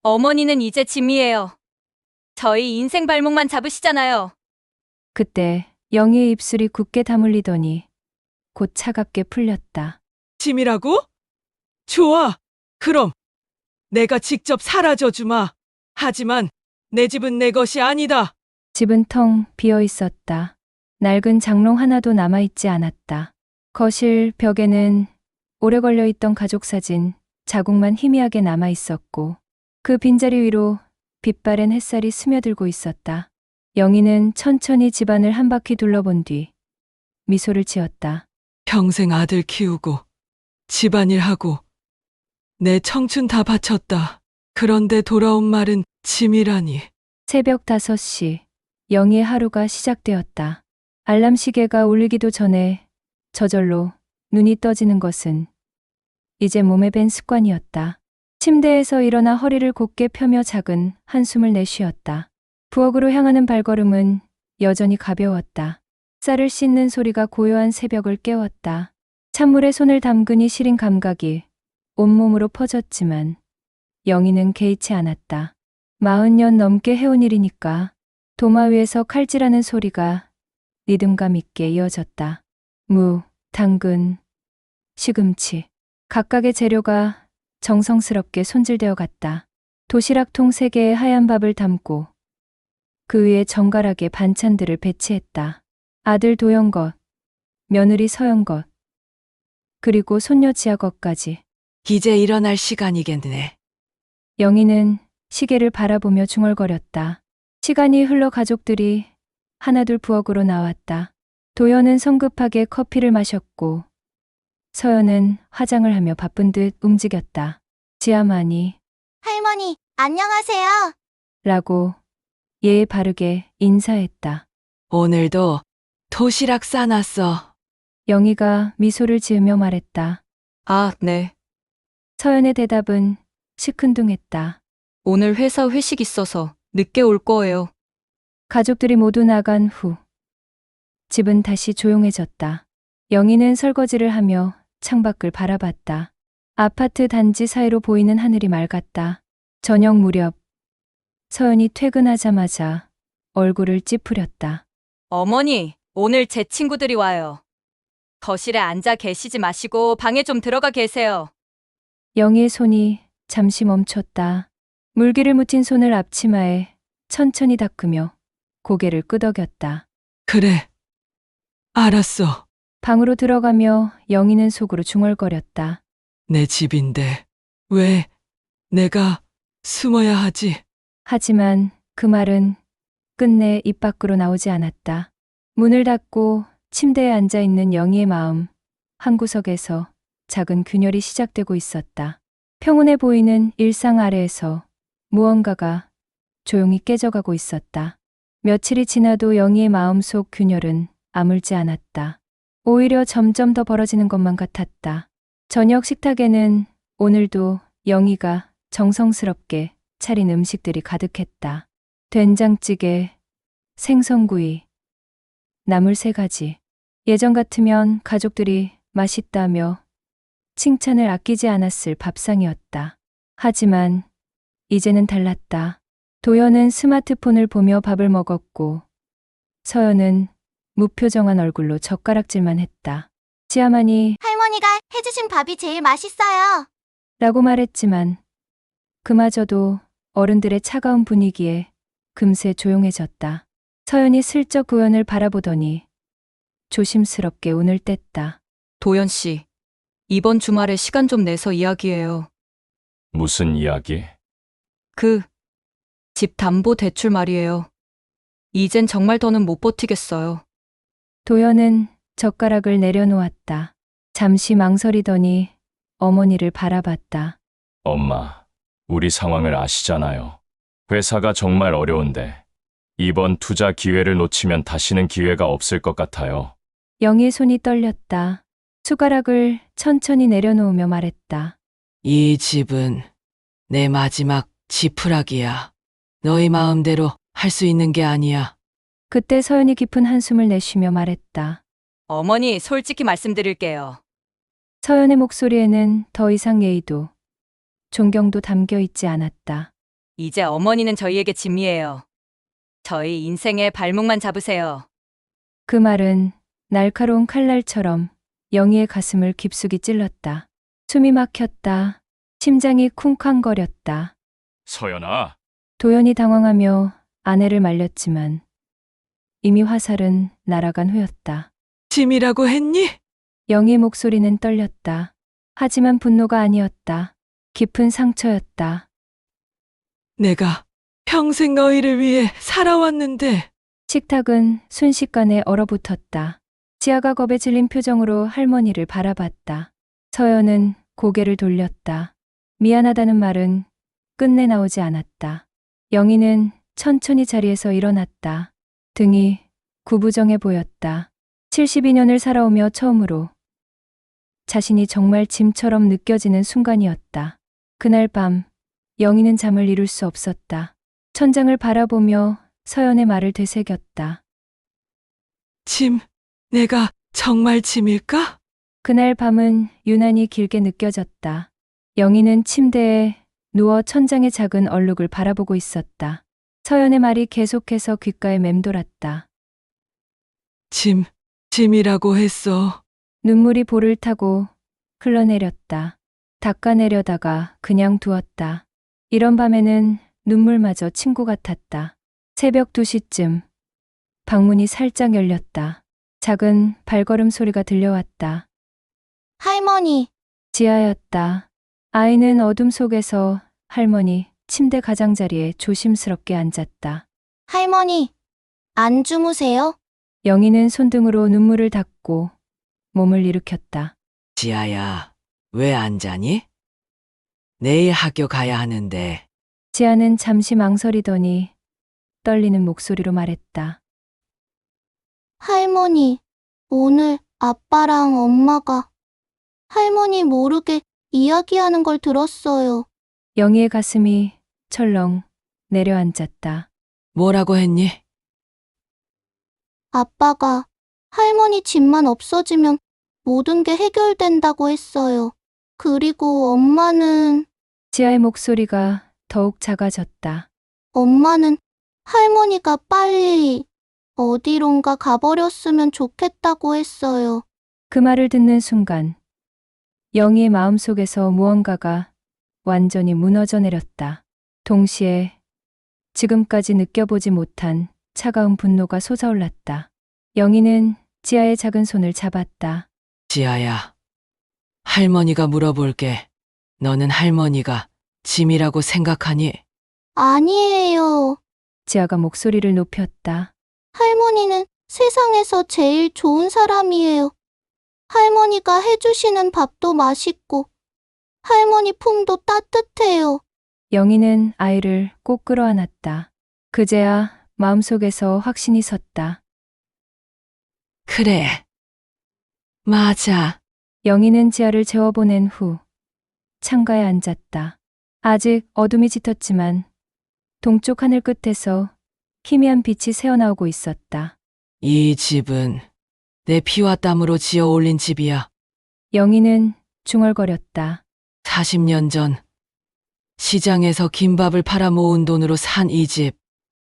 어머니는 이제 짐이에요. 저희 인생 발목만 잡으시잖아요. 그때 영희의 입술이 굳게 다물리더니 곧 차갑게 풀렸다. 짐이라고? 좋아. 그럼 내가 직접 사라져 주마. 하지만 내 집은 내 것이 아니다. 집은 텅 비어 있었다. 낡은 장롱 하나도 남아있지 않았다. 거실 벽에는 오래 걸려 있던 가족 사진 자국만 희미하게 남아 있었고 그 빈자리 위로 빛바랜 햇살이 스며들고 있었다. 영희는 천천히 집안을 한 바퀴 둘러본 뒤 미소를 지었다. 평생 아들 키우고 집안일 하고 내 청춘 다 바쳤다. 그런데 돌아온 말은 짐이라니. 새벽 5시 영희의 하루가 시작되었다. 알람 시계가 울리기도 전에 저절로 눈이 떠지는 것은 이제 몸에 밴 습관이었다. 침대에서 일어나 허리를 곧게 펴며 작은 한숨을 내쉬었다. 부엌으로 향하는 발걸음은 여전히 가벼웠다. 쌀을 씻는 소리가 고요한 새벽을 깨웠다. 찬물에 손을 담그니 시린 감각이 온몸으로 퍼졌지만 영희는 개의치 않았다. 40년 넘게 해온 일이니까. 도마 위에서 칼질하는 소리가 리듬감 있게 이어졌다. 무, 당근, 시금치. 각각의 재료가 정성스럽게 손질되어 갔다. 도시락통 3개에 하얀 밥을 담고 그 위에 정갈하게 반찬들을 배치했다. 아들 도연 것, 며느리 서연 것, 그리고 손녀 지아 것까지. 이제 일어날 시간이겠네. 영희는 시계를 바라보며 중얼거렸다. 시간이 흘러 가족들이 하나둘 부엌으로 나왔다. 도연은 성급하게 커피를 마셨고 서연은 화장을 하며 바쁜 듯 움직였다. 지아만이 할머니, 안녕하세요. 라고 예의 바르게 인사했다. 오늘도 도시락 싸놨어. 영희가 미소를 지으며 말했다. 아, 네. 서연의 대답은 시큰둥했다. 오늘 회사 회식 있어서 늦게 올 거예요. 가족들이 모두 나간 후 집은 다시 조용해졌다. 영희는 설거지를 하며 창밖을 바라봤다. 아파트 단지 사이로 보이는 하늘이 맑았다. 저녁 무렵 서연이 퇴근하자마자 얼굴을 찌푸렸다. 어머니, 오늘 제 친구들이 와요. 거실에 앉아 계시지 마시고 방에 좀 들어가 계세요. 영희의 손이 잠시 멈췄다. 물기를 묻힌 손을 앞치마에 천천히 닦으며 고개를 끄덕였다. 그래. 알았어. 방으로 들어가며 영희는 속으로 중얼거렸다. 내 집인데 왜 내가 숨어야 하지? 하지만 그 말은 끝내 입 밖으로 나오지 않았다. 문을 닫고 침대에 앉아 있는 영희의 마음 한구석에서 작은 균열이 시작되고 있었다. 평온해 보이는 일상 아래에서 무언가가 조용히 깨져가고 있었다. 며칠이 지나도 영희의 마음속 균열은 아물지 않았다. 오히려 점점 더 벌어지는 것만 같았다. 저녁 식탁에는 오늘도 영희가 정성스럽게 차린 음식들이 가득했다. 된장찌개, 생선구이, 나물 3가지. 예전 같으면 가족들이 맛있다며 칭찬을 아끼지 않았을 밥상이었다. 하지만 이제는 달랐다. 도연은 스마트폰을 보며 밥을 먹었고 서연은 무표정한 얼굴로 젓가락질만 했다. 지아만이 할머니가 해주신 밥이 제일 맛있어요. 라고 말했지만 그마저도 어른들의 차가운 분위기에 금세 조용해졌다. 서연이 슬쩍 도연을 바라보더니 조심스럽게 운을 뗐다. 도연 씨, 이번 주말에 시간 좀 내서 이야기해요. 무슨 이야기? 집 담보 대출 말이에요. 이젠 정말 더는 못 버티겠어요. 도연은 젓가락을 내려놓았다. 잠시 망설이더니 어머니를 바라봤다. 엄마, 우리 상황을 아시잖아요. 회사가 정말 어려운데 이번 투자 기회를 놓치면 다시는 기회가 없을 것 같아요. 영희의 손이 떨렸다. 숟가락을 천천히 내려놓으며 말했다. 이 집은 내 마지막 지푸라기야. 너희 마음대로 할 수 있는 게 아니야. 그때 서연이 깊은 한숨을 내쉬며 말했다. 어머니, 솔직히 말씀드릴게요. 서연의 목소리에는 더 이상 예의도 존경도 담겨 있지 않았다. 이제 어머니는 저희에게 짐이에요. 저희 인생의 발목만 잡으세요. 그 말은 날카로운 칼날처럼 영희의 가슴을 깊숙이 찔렀다. 숨이 막혔다. 심장이 쿵쾅거렸다. 서연아, 도연이 당황하며 아내를 말렸지만 이미 화살은 날아간 후였다. 짐이라고 했니? 영희의 목소리는 떨렸다. 하지만 분노가 아니었다. 깊은 상처였다. 내가 평생 너희를 위해 살아왔는데 식탁은 순식간에 얼어붙었다. 지아가 겁에 질린 표정으로 할머니를 바라봤다. 서연은 고개를 돌렸다. 미안하다는 말은 끝내 나오지 않았다. 영희는 천천히 자리에서 일어났다. 등이 구부정해 보였다. 72년을 살아오며 처음으로 자신이 정말 짐처럼 느껴지는 순간이었다. 그날 밤 영희는 잠을 이룰 수 없었다. 천장을 바라보며 서연의 말을 되새겼다. 짐, 내가 정말 짐일까? 그날 밤은 유난히 길게 느껴졌다. 영희는 침대에 누워 천장의 작은 얼룩을 바라보고 있었다. 서연의 말이 계속해서 귓가에 맴돌았다. 짐이라고 했어. 눈물이 볼을 타고 흘러내렸다. 닦아내려다가 그냥 두었다. 이런 밤에는 눈물마저 친구 같았다. 새벽 2시쯤 방문이 살짝 열렸다. 작은 발걸음 소리가 들려왔다. 할머니, 지아였다. 아이는 어둠 속에서 할머니 침대 가장자리에 조심스럽게 앉았다. 할머니, 안 주무세요? 영희는 손등으로 눈물을 닦고 몸을 일으켰다. 지아야, 왜 안 자니? 내일 학교 가야 하는데. 지아는 잠시 망설이더니 떨리는 목소리로 말했다. 할머니, 오늘 아빠랑 엄마가 할머니 모르게 이야기하는 걸 들었어요. 영희의 가슴이 철렁 내려앉았다. 뭐라고 했니? 아빠가 할머니 집만 없어지면 모든 게 해결된다고 했어요. 그리고 엄마는 지아의 목소리가 더욱 작아졌다. 할머니가 빨리 어디론가 가버렸으면 좋겠다고 했어요. 그 말을 듣는 순간 영희의 마음속에서 무언가가 완전히 무너져 내렸다. 동시에 지금까지 느껴보지 못한 차가운 분노가 솟아올랐다. 영희는 지아의 작은 손을 잡았다. 지아야, 할머니가 물어볼게. 너는 할머니가 짐이라고 생각하니? 아니에요. 지아가 목소리를 높였다. 할머니는 세상에서 제일 좋은 사람이에요. 할머니가 해주시는 밥도 맛있고, 할머니 품도 따뜻해요. 영희는 아이를 꼭 끌어안았다. 그제야 마음속에서 확신이 섰다. 그래. 맞아. 영희는 지아를 재워보낸 후 창가에 앉았다. 아직 어둠이 짙었지만 동쪽 하늘 끝에서 희미한 빛이 새어나오고 있었다. 이 집은 내 피와 땀으로 지어 올린 집이야. 영희는 중얼거렸다. 40년 전 시장에서 김밥을 팔아 모은 돈으로 산 이 집.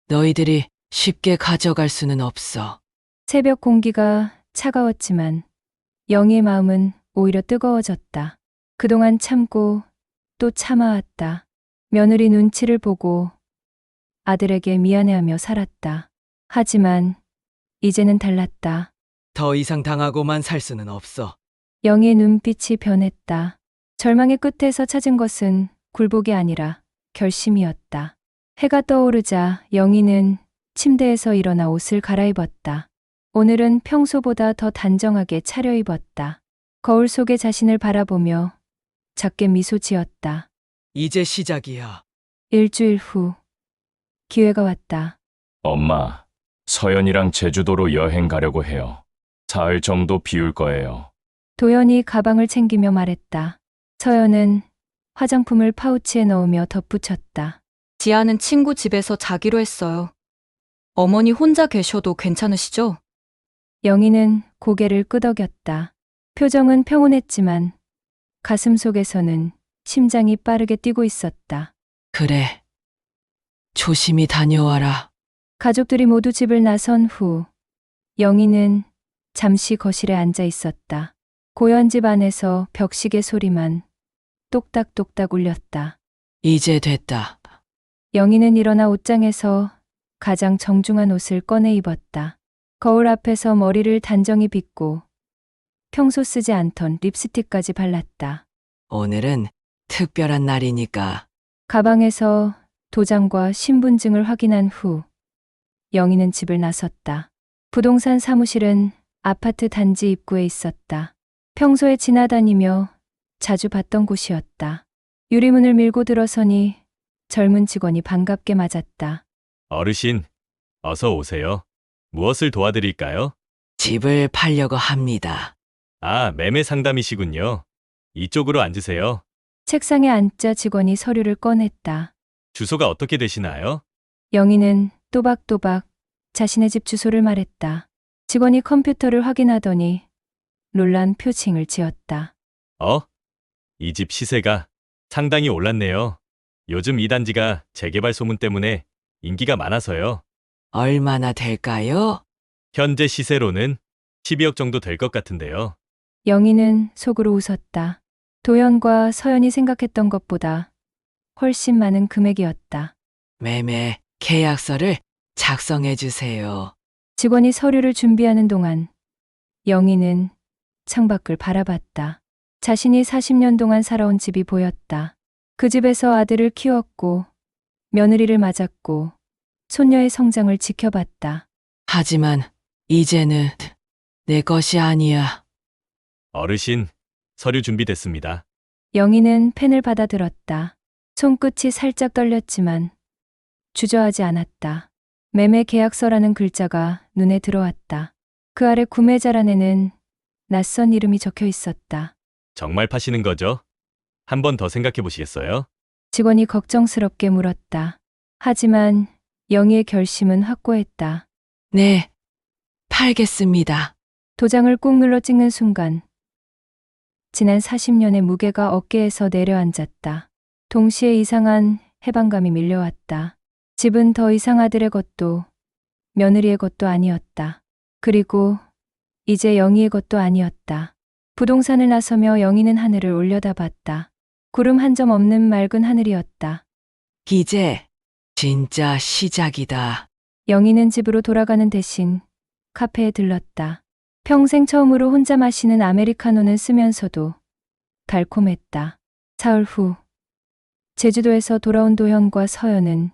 너희들이 쉽게 가져갈 수는 없어. 새벽 공기가 차가웠지만 영희의 마음은 오히려 뜨거워졌다. 그동안 참고 또 참아왔다. 며느리 눈치를 보고 아들에게 미안해하며 살았다. 하지만 이제는 달랐다. 더 이상 당하고만 살 수는 없어. 영희의 눈빛이 변했다. 절망의 끝에서 찾은 것은 굴복이 아니라 결심이었다. 해가 떠오르자 영희는 침대에서 일어나 옷을 갈아입었다. 오늘은 평소보다 더 단정하게 차려입었다. 거울 속에 자신을 바라보며 작게 미소 지었다. 이제 시작이야. 일주일 후 기회가 왔다. 엄마, 서연이랑 제주도로 여행 가려고 해요. 사흘 정도 비울 거예요. 도연이 가방을 챙기며 말했다. 서연은 화장품을 파우치에 넣으며 덧붙였다. 지아는 친구 집에서 자기로 했어요. 어머니 혼자 계셔도 괜찮으시죠? 영희는 고개를 끄덕였다. 표정은 평온했지만 가슴 속에서는 심장이 빠르게 뛰고 있었다. 그래. 조심히 다녀와라. 가족들이 모두 집을 나선 후 영희는 잠시 거실에 앉아 있었다. 고연집 안에서 벽시계 소리만 똑딱똑딱 울렸다. 이제 됐다. 영희는 일어나 옷장에서 가장 정중한 옷을 꺼내 입었다. 거울 앞에서 머리를 단정히 빗고 평소 쓰지 않던 립스틱까지 발랐다. 오늘은 특별한 날이니까 가방에서 도장과 신분증을 확인한 후 영희는 집을 나섰다. 부동산 사무실은 아파트 단지 입구에 있었다. 평소에 지나다니며 자주 봤던 곳이었다. 유리문을 밀고 들어서니 젊은 직원이 반갑게 맞았다. 어르신, 어서 오세요. 무엇을 도와드릴까요? 집을 팔려고 합니다. 아, 매매 상담이시군요. 이쪽으로 앉으세요. 책상에 앉자 직원이 서류를 꺼냈다. 주소가 어떻게 되시나요? 영희는 또박또박 자신의 집 주소를 말했다. 직원이 컴퓨터를 확인하더니 놀란 표情을 지었다. 이 집 시세가 상당히 올랐네요. 요즘 이 단지가 재개발 소문 때문에 인기가 많아서요. 얼마나 될까요? 현재 시세로는 12억 정도 될 것 같은데요. 영희는 속으로 웃었다. 도연과 서연이 생각했던 것보다 훨씬 많은 금액이었다. 매매 계약서를 작성해 주세요. 직원이 서류를 준비하는 동안 영희는 창밖을 바라봤다. 자신이 40년 동안 살아온 집이 보였다. 그 집에서 아들을 키웠고 며느리를 맞았고 손녀의 성장을 지켜봤다. 하지만 이제는 내 것이 아니야. 어르신, 서류 준비됐습니다. 영희는 펜을 받아들었다. 손끝이 살짝 떨렸지만 주저하지 않았다. 매매 계약서라는 글자가 눈에 들어왔다. 그 아래 구매자란에는 낯선 이름이 적혀 있었다. 정말 파시는 거죠? 한 번 더 생각해 보시겠어요? 직원이 걱정스럽게 물었다. 하지만 영희의 결심은 확고했다. 네, 팔겠습니다. 도장을 꾹 눌러 찍는 순간 지난 40년의 무게가 어깨에서 내려앉았다. 동시에 이상한 해방감이 밀려왔다. 집은 더 이상 아들의 것도 며느리의 것도 아니었다. 그리고 이제 영희의 것도 아니었다. 부동산을 나서며 영희는 하늘을 올려다봤다. 구름 한 점 없는 맑은 하늘이었다. 이제 진짜 시작이다. 영희는 집으로 돌아가는 대신 카페에 들렀다. 평생 처음으로 혼자 마시는 아메리카노는 쓰면서도 달콤했다. 사흘 후 제주도에서 돌아온 도현과 서연은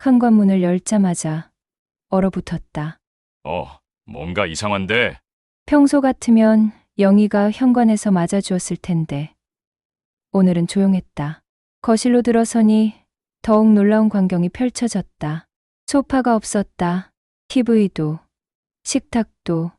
현관문을 열자마자 얼어붙었다. 뭔가 이상한데? 평소 같으면 영희가 현관에서 맞아주었을 텐데 오늘은 조용했다. 거실로 들어서니 더욱 놀라운 광경이 펼쳐졌다. 소파가 없었다. TV도, 식탁도,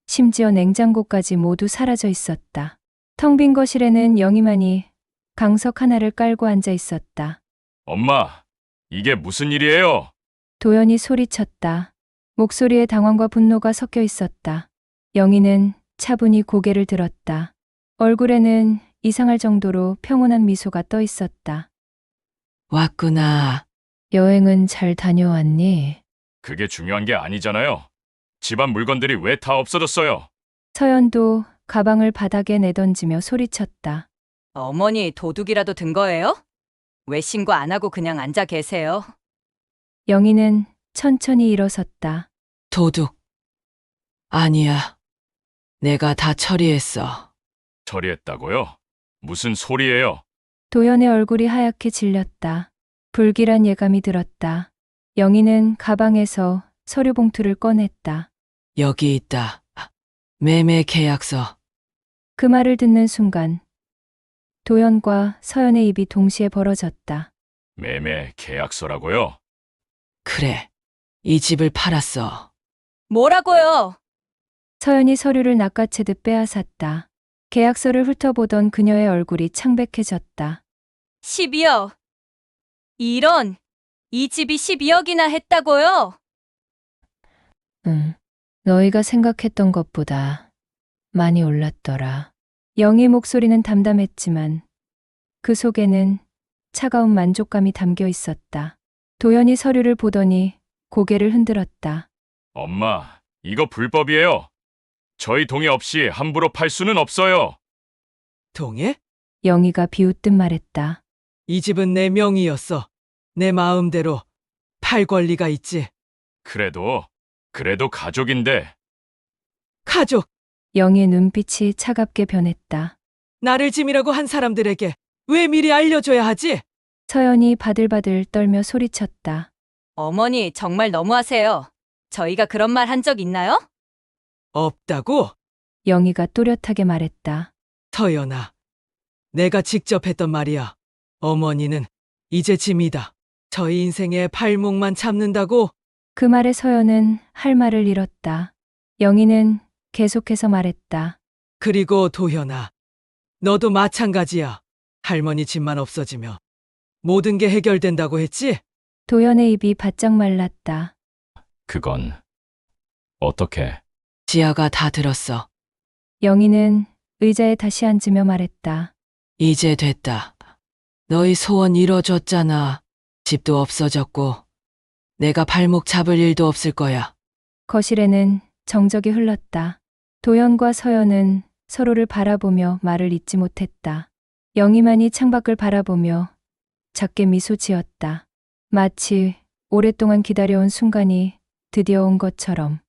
심지어 냉장고까지 모두 사라져 있었다. 텅 빈 거실에는 영희만이 강석 하나를 깔고 앉아 있었다. 엄마, 이게 무슨 일이에요? 도연이 소리쳤다. 목소리에 당황과 분노가 섞여 있었다. 영희는 차분히 고개를 들었다. 얼굴에는 이상할 정도로 평온한 미소가 떠 있었다. 왔구나. 여행은 잘 다녀왔니? 그게 중요한 게 아니잖아요. 집안 물건들이 왜 다 없어졌어요? 서연도 가방을 바닥에 내던지며 소리쳤다. 어머니 도둑이라도 든 거예요? 왜 신고 안 하고 그냥 앉아 계세요? 영희는 천천히 일어섰다. 도둑. 아니야. 내가 다 처리했어. 처리했다고요? 무슨 소리예요? 도연의 얼굴이 하얗게 질렸다. 불길한 예감이 들었다. 영희는 가방에서 서류 봉투를 꺼냈다. 여기 있다. 매매 계약서. 그 말을 듣는 순간 도연과 서연의 입이 동시에 벌어졌다. 매매 계약서라고요? 그래. 이 집을 팔았어. 뭐라고요? 서연이 서류를 낚아채듯 빼앗았다. 계약서를 훑어보던 그녀의 얼굴이 창백해졌다. 12억. 이런, 이 집이 12억이나 했다고요? 응, 너희가 생각했던 것보다 많이 올랐더라. 영희의 목소리는 담담했지만 그 속에는 차가운 만족감이 담겨 있었다. 도연이 서류를 보더니 고개를 흔들었다. 엄마, 이거 불법이에요. 저희 동의 없이 함부로 팔 수는 없어요. 동해? 영희가 비웃듯 말했다. 이 집은 내 명의였어. 내 마음대로 팔 권리가 있지. 그래도 가족인데. 가족, 영희의 눈빛이 차갑게 변했다. 나를 짐이라고 한 사람들에게 왜 미리 알려줘야 하지? 서연이 바들바들 떨며 소리쳤다. 어머니, 정말 너무하세요. 저희가 그런 말 한 적 있나요? 없다고? 영희가 또렷하게 말했다. 서연아, 내가 직접 했던 말이야. 어머니는 이제 짐이다. 저희 인생의 발목만 잡는다고? 그 말에 서연은 할 말을 잃었다. 영희는 계속해서 말했다. 그리고 도현아, 너도 마찬가지야. 할머니 집만 없어지면 모든 게 해결된다고 했지? 도연의 입이 바짝 말랐다. 그건 어떻게? 지아가 다 들었어. 영희는 의자에 다시 앉으며 말했다. 이제 됐다. 너희 소원 이뤄줬잖아. 집도 없어졌고 내가 발목 잡을 일도 없을 거야. 거실에는 정적이 흘렀다. 도연과 서연은 서로를 바라보며 말을 잇지 못했다. 영희만이 창밖을 바라보며 작게 미소 지었다. 마치 오랫동안 기다려온 순간이 드디어 온 것처럼.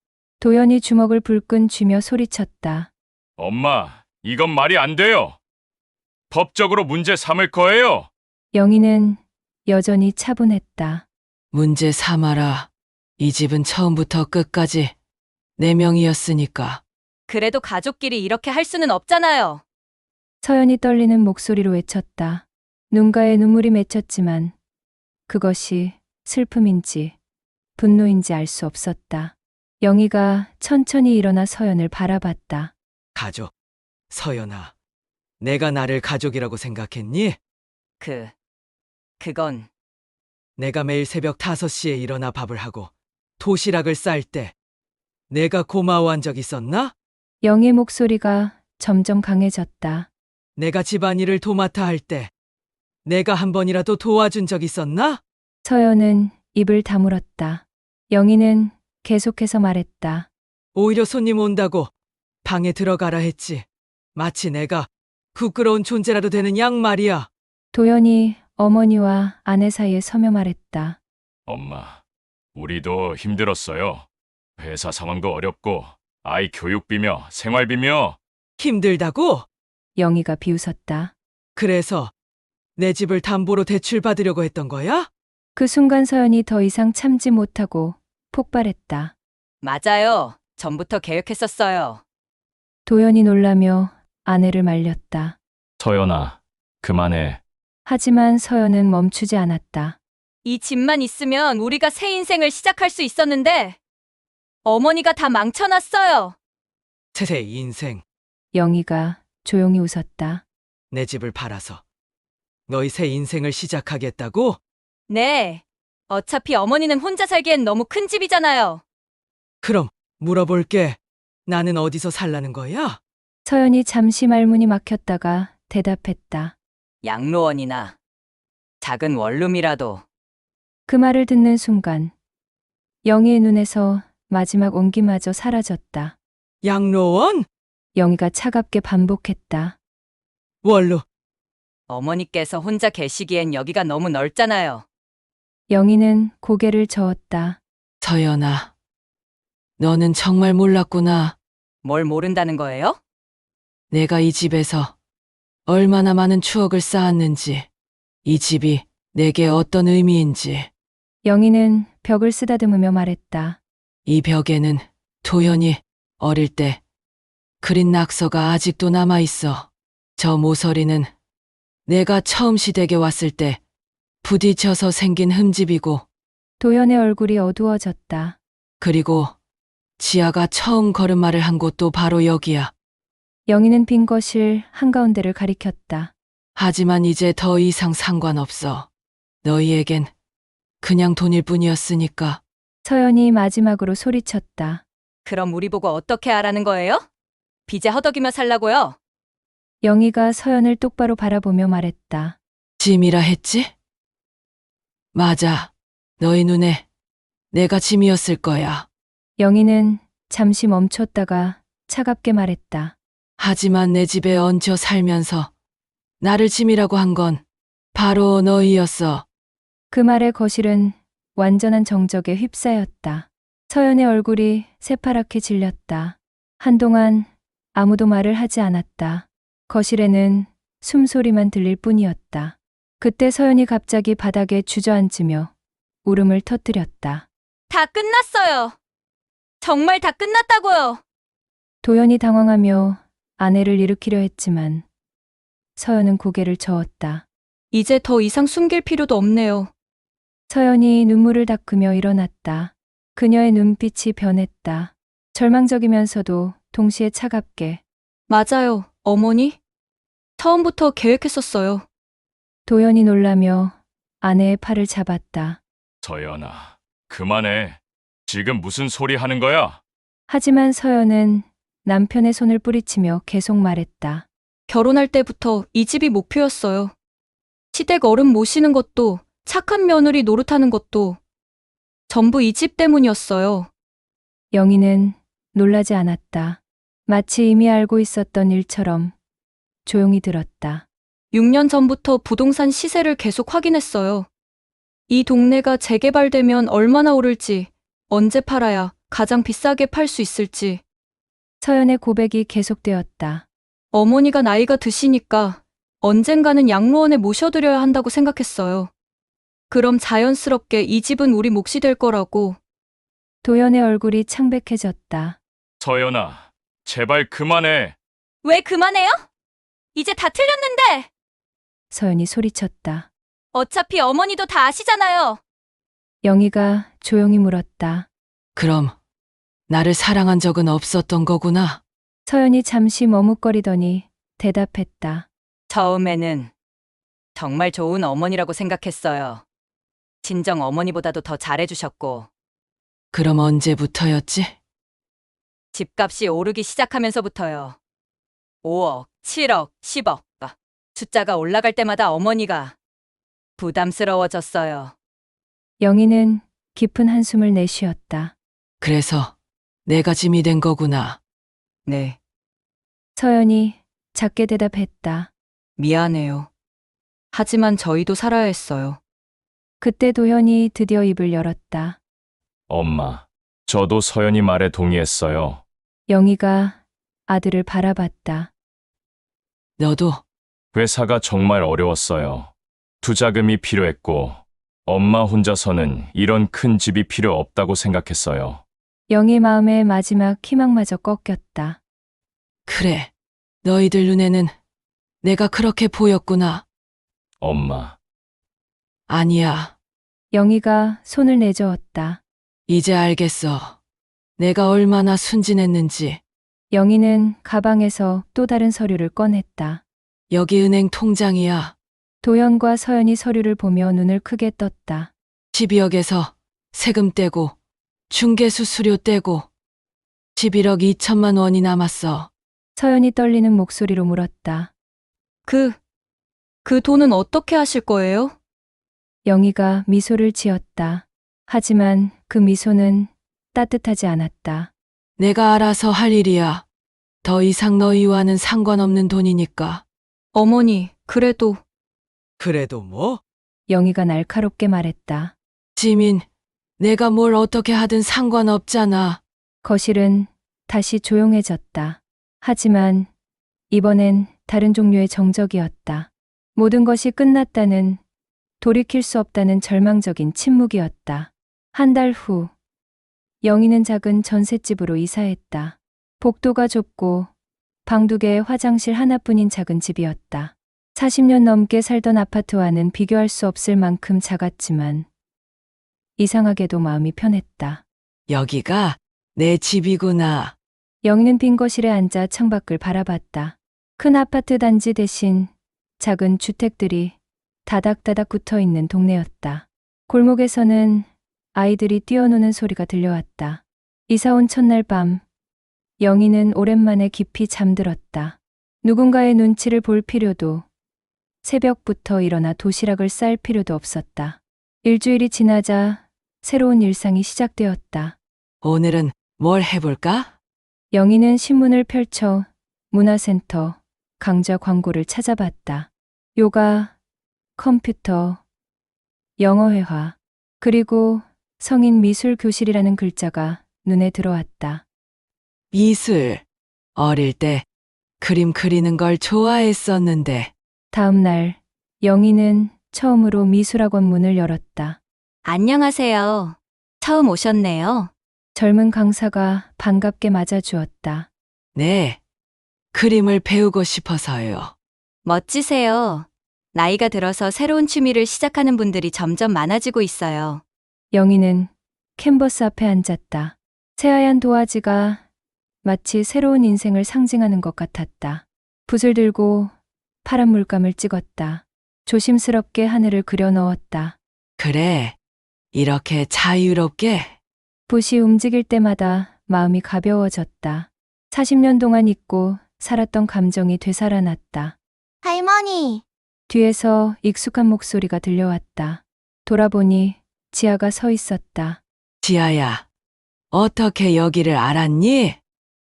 도연이 주먹을 불끈 쥐며 소리쳤다. 엄마, 이건 말이 안 돼요. 법적으로 문제 삼을 거예요. 영희는 여전히 차분했다. 문제 삼아라. 이 집은 처음부터 끝까지 내 명이었으니까. 그래도 가족끼리 이렇게 할 수는 없잖아요. 서연이 떨리는 목소리로 외쳤다. 눈가에 눈물이 맺혔지만 그것이 슬픔인지 분노인지 알 수 없었다. 영희가 천천히 일어나 서연을 바라봤다. 가족, 서연아, 내가 나를 가족이라고 생각했니? 그건 내가 매일 새벽 5시에 일어나 밥을 하고 도시락을 쌀 때 내가 고마워한 적 있었나? 영희의 목소리가 점점 강해졌다. 내가 집안일을 도맡아 할 때 내가 한 번이라도 도와준 적 있었나? 서연은 입을 다물었다. 영희는 계속해서 말했다. 오히려 손님 온다고 방에 들어가라 했지. 마치 내가 부끄러운 존재라도 되는 양 말이야. 도연이 어머니와 아내 사이에 서며 말했다. 엄마, 우리도 힘들었어요. 회사 상황도 어렵고 아이 교육비며 생활비며. 힘들다고? 영희가 비웃었다. 그래서 내 집을 담보로 대출 받으려고 했던 거야? 그 순간 서연이 더 이상 참지 못하고 폭발했다. 맞아요. 전부터 계획했었어요. 도연이 놀라며 아내를 말렸다. 서연아, 그만해. 하지만 서연은 멈추지 않았다. 이 집만 있으면 우리가 새 인생을 시작할 수 있었는데 어머니가 다 망쳐놨어요. 새 인생, 영희가 조용히 웃었다. 내 집을 팔아서 너희 새 인생을 시작하겠다고? 네. 어차피 어머니는 혼자 살기엔 너무 큰 집이잖아요. 그럼 물어볼게. 나는 어디서 살라는 거야? 서연이 잠시 말문이 막혔다가 대답했다. 양로원이나 작은 원룸이라도. 그 말을 듣는 순간 영희의 눈에서 마지막 온기마저 사라졌다. 양로원? 영희가 차갑게 반복했다. 원룸. 어머니께서 혼자 계시기엔 여기가 너무 넓잖아요. 영희는 고개를 저었다. 서연아, 너는 정말 몰랐구나. 뭘 모른다는 거예요? 내가 이 집에서 얼마나 많은 추억을 쌓았는지, 이 집이 내게 어떤 의미인지. 영희는 벽을 쓰다듬으며 말했다. 이 벽에는 도연이 어릴 때 그린 낙서가 아직도 남아있어. 저 모서리는 내가 처음 시댁에 왔을 때 부딪혀서 생긴 흠집이고, 도연의 얼굴이 어두워졌다. 그리고 지아가 처음 걸음마를 한 곳도 바로 여기야. 영희는 빈 거실 한가운데를 가리켰다. 하지만 이제 더 이상 상관없어. 너희에겐 그냥 돈일 뿐이었으니까. 서연이 마지막으로 소리쳤다. 그럼 우리 보고 어떻게 하라는 거예요? 빚에 허덕이며 살라고요? 영희가 서연을 똑바로 바라보며 말했다. 짐이라 했지? 맞아. 너희 눈에 내가 짐이었을 거야. 영희는 잠시 멈췄다가 차갑게 말했다. 하지만 내 집에 얹혀 살면서 나를 짐이라고 한 건 바로 너희였어. 그 말에 거실은 완전한 정적에 휩싸였다. 서연의 얼굴이 새파랗게 질렸다. 한동안 아무도 말을 하지 않았다. 거실에는 숨소리만 들릴 뿐이었다. 그때 서연이 갑자기 바닥에 주저앉으며 울음을 터뜨렸다. 다 끝났어요. 정말 다 끝났다고요. 도연이 당황하며 아내를 일으키려 했지만 서연은 고개를 저었다. 이제 더 이상 숨길 필요도 없네요. 서연이 눈물을 닦으며 일어났다. 그녀의 눈빛이 변했다. 절망적이면서도 동시에 차갑게. 맞아요, 어머니. 처음부터 계획했었어요. 도연이 놀라며 아내의 팔을 잡았다. 서연아, 그만해. 지금 무슨 소리 하는 거야? 하지만 서연은 남편의 손을 뿌리치며 계속 말했다. 결혼할 때부터 이 집이 목표였어요. 시댁 어른 모시는 것도 착한 며느리 노릇하는 것도 전부 이 집 때문이었어요. 영희는 놀라지 않았다. 마치 이미 알고 있었던 일처럼 조용히 들었다. 6년 전부터 부동산 시세를 계속 확인했어요. 이 동네가 재개발되면 얼마나 오를지, 언제 팔아야 가장 비싸게 팔 수 있을지. 서연의 고백이 계속되었다. 어머니가 나이가 드시니까 언젠가는 양로원에 모셔드려야 한다고 생각했어요. 그럼 자연스럽게 이 집은 우리 몫이 될 거라고. 도연의 얼굴이 창백해졌다. 서연아, 제발 그만해. 왜 그만해요? 이제 다 틀렸는데! 서연이 소리쳤다. 어차피 어머니도 다 아시잖아요. 영희가 조용히 물었다. 그럼 나를 사랑한 적은 없었던 거구나. 서연이 잠시 머뭇거리더니 대답했다. 처음에는 정말 좋은 어머니라고 생각했어요. 친정 어머니보다도 더 잘해주셨고, 그럼 언제부터였지? 집값이 오르기 시작하면서부터요. 5억, 7억, 10억. 숫자가 올라갈 때마다 어머니가 부담스러워졌어요. 영희는 깊은 한숨을 내쉬었다. 그래서 내가 짐이 된 거구나. 네, 서연이 작게 대답했다. 미안해요. 하지만 저희도 살아야 했어요. 그때 도연이 드디어 입을 열었다. 엄마, 저도 서연이 말에 동의했어요. 영희가 아들을 바라봤다. 너도 회사가 정말 어려웠어요. 투자금이 필요했고, 엄마 혼자서는 이런 큰 집이 필요 없다고 생각했어요. 영희 마음의 마지막 희망마저 꺾였다. 그래. 너희들 눈에는 내가 그렇게 보였구나. 엄마, 아니야. 영희가 손을 내저었다. 이제 알겠어. 내가 얼마나 순진했는지. 영희는 가방에서 또 다른 서류를 꺼냈다. 여기 은행 통장이야. 도연과 서연이 서류를 보며 눈을 크게 떴다. 12억에서 세금 떼고 중개수수료 떼고 11억 2천만 원이 남았어. 서연이 떨리는 목소리로 물었다. 그 돈은 어떻게 하실 거예요? 영희가 미소를 지었다. 하지만 그 미소는 따뜻하지 않았다. 내가 알아서 할 일이야. 더 이상 너희와는 상관없는 돈이니까. 어머니, 그래도 그래도 뭐? 영희가 날카롭게 말했다. 지민, 내가 뭘 어떻게 하든 상관없잖아. 거실은 다시 조용해졌다. 하지만 이번엔 다른 종류의 정적이었다. 모든 것이 끝났다는, 돌이킬 수 없다는 절망적인 침묵이었다. 한 달 후, 영희는 작은 전셋집으로 이사했다. 복도가 좁고 방 2개의 화장실 하나뿐인 작은 집이었다. 40년 넘게 살던 아파트와는 비교할 수 없을 만큼 작았지만 이상하게도 마음이 편했다. 여기가 내 집이구나. 영희는 빈 거실에 앉아 창밖을 바라봤다. 큰 아파트 단지 대신 작은 주택들이 다닥다닥 붙어 있는 동네였다. 골목에서는 아이들이 뛰어노는 소리가 들려왔다. 이사 온 첫날 밤, 영희는 오랜만에 깊이 잠들었다. 누군가의 눈치를 볼 필요도, 새벽부터 일어나 도시락을 쌀 필요도 없었다. 일주일이 지나자 새로운 일상이 시작되었다. 오늘은 뭘 해볼까? 영희는 신문을 펼쳐 문화센터, 강좌 광고를 찾아봤다. 요가, 컴퓨터, 영어회화, 그리고 성인 미술 교실이라는 글자가 눈에 들어왔다. 미술. 어릴 때 그림 그리는 걸 좋아했었는데. 다음 날, 영희는 처음으로 미술학원 문을 열었다. 안녕하세요. 처음 오셨네요. 젊은 강사가 반갑게 맞아주었다. 네. 그림을 배우고 싶어서요. 멋지세요. 나이가 들어서 새로운 취미를 시작하는 분들이 점점 많아지고 있어요. 영희는 캔버스 앞에 앉았다. 새하얀 도화지가 마치 새로운 인생을 상징하는 것 같았다. 붓을 들고 파란 물감을 찍었다. 조심스럽게 하늘을 그려 넣었다. 그래. 이렇게 자유롭게. 붓이 움직일 때마다 마음이 가벼워졌다. 40년 동안 잊고 살았던 감정이 되살아났다. 할머니, 뒤에서 익숙한 목소리가 들려왔다. 돌아보니 지아가 서 있었다. 지아야, 어떻게 여기를 알았니?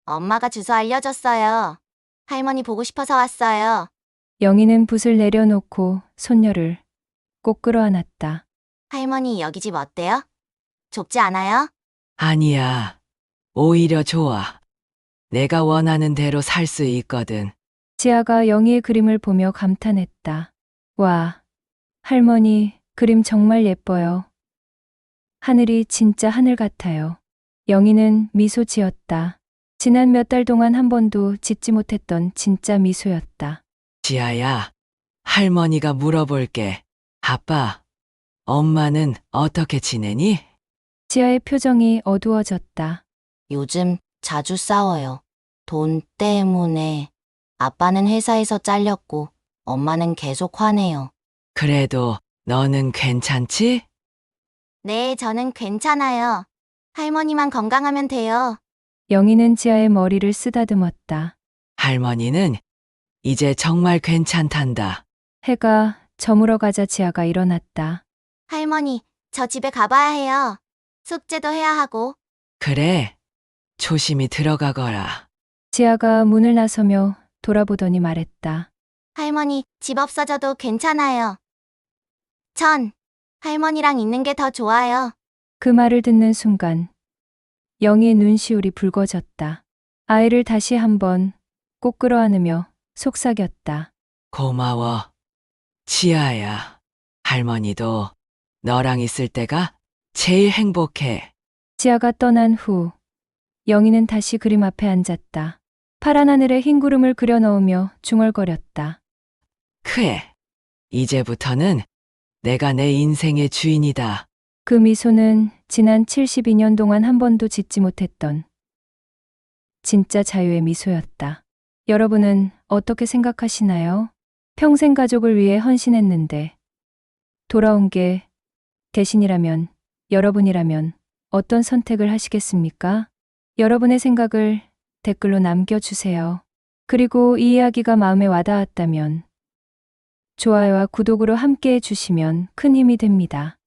엄마가 주소 알려줬어요. 할머니 보고 싶어서 왔어요. 영희는 붓을 내려놓고 손녀를 꼭 끌어안았다. 할머니, 여기 집 어때요? 좁지 않아요? 아니야. 오히려 좋아. 내가 원하는 대로 살 수 있거든. 지아가 영희의 그림을 보며 감탄했다. 와, 할머니 그림 정말 예뻐요. 하늘이 진짜 하늘 같아요. 영희는 미소 지었다. 지난 몇 달 동안 한 번도 짓지 못했던 진짜 미소였다. 지아야, 할머니가 물어볼게. 아빠, 엄마는 어떻게 지내니? 지아의 표정이 어두워졌다. 요즘 자주 싸워요. 돈 때문에. 아빠는 회사에서 잘렸고, 엄마는 계속 화내요. 그래도 너는 괜찮지? 네, 저는 괜찮아요. 할머니만 건강하면 돼요. 영희는 지아의 머리를 쓰다듬었다. 할머니는 이제 정말 괜찮단다. 해가 저물어 가자 지아가 일어났다. 할머니, 저 집에 가봐야 해요. 숙제도 해야 하고. 그래, 조심히 들어가거라. 지아가 문을 나서며 돌아보더니 말했다. 할머니, 집 없어져도 괜찮아요. 전 할머니랑 있는 게 더 좋아요. 그 말을 듣는 순간 영희의 눈시울이 붉어졌다. 아이를 다시 한번 꼭 끌어안으며 속삭였다. 고마워. 지아야, 할머니도 너랑 있을 때가 제일 행복해. 지아가 떠난 후 영희는 다시 그림 앞에 앉았다. 파란 하늘에 흰 구름을 그려 넣으며 중얼거렸다. 그래, 이제부터는 내가 내 인생의 주인이다. 그 미소는 지난 72년 동안 한 번도 짓지 못했던 진짜 자유의 미소였다. 여러분은 어떻게 생각하시나요? 평생 가족을 위해 헌신했는데 돌아온 게 대신이라면, 여러분이라면 어떤 선택을 하시겠습니까? 여러분의 생각을 댓글로 남겨주세요. 그리고 이 이야기가 마음에 와닿았다면 좋아요와 구독으로 함께 해주시면 큰 힘이 됩니다.